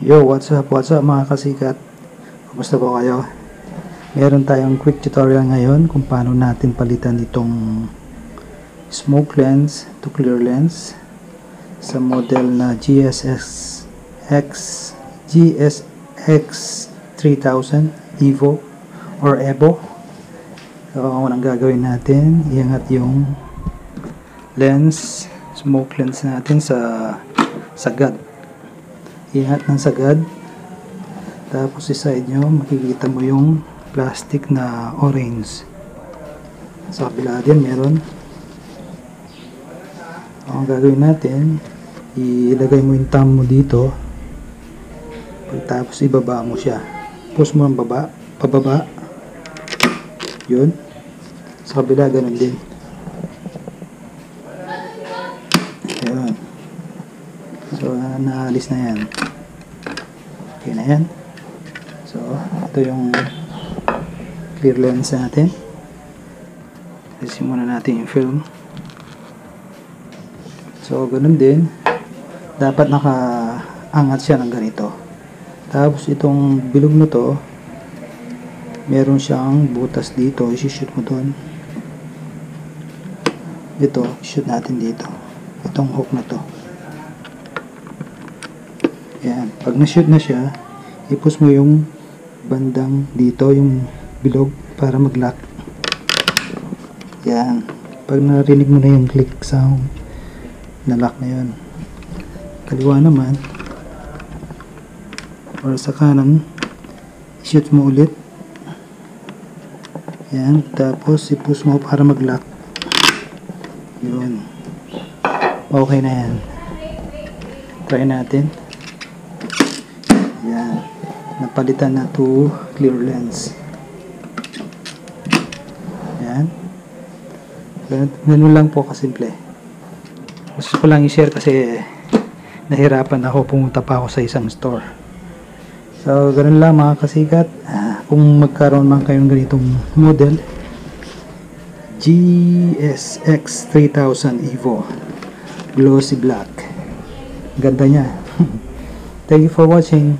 Yo, what's up mga kasikat? Kumusta po kayo? Meron tayong quick tutorial ngayon kung paano natin palitan itong smoke lens to clear lens sa model na GSX 3000 Evo or Evo. So, ang gagawin natin, iangat yung lens, smoke lens natin sa sagad. Iangat ng sagad, tapos i-side nyo, makikita mo yung plastic na orange. Sa kabila din meron. Ang gagawin natin, ilagay mo yung thumb mo dito, tapos ibaba mo siya, push mo ang baba, pababa, yun. Sa kabila ganun din. Ayun. So, naalis na yan. Okay na yan. So, ito yung clear lens natin. Alisin muna natin yung film. So, ganun din. Dapat nakaangat siya ng ganito. Tapos, itong bilog na to, meron siyang butas dito. I-shoot mo doon. Ito, shoot natin dito. Itong hook na to. Yan. Pag na-shoot na siya, i-push mo yung bandang dito, yung bilog, para mag-lock. Yan. Pag narinig mo na yung click sound, na-lock na yun. Kaliwa naman, or sa kanan, i-shoot mo ulit. Yan. Tapos, i-push mo para mag-lock. Yun. Okay na yan. Try natin. Yan. Napalitan na to clear lens. Yan. Ganun lang po kasimple. Gusto ko lang i-share kasi nahirapan ako, pumunta pa ako sa isang store. So, ganun lang mga kasikat. Kung magkaroon man kayong ganitong model, GSX 3000 Evo glossy black. Ganda niya. Thank you for watching.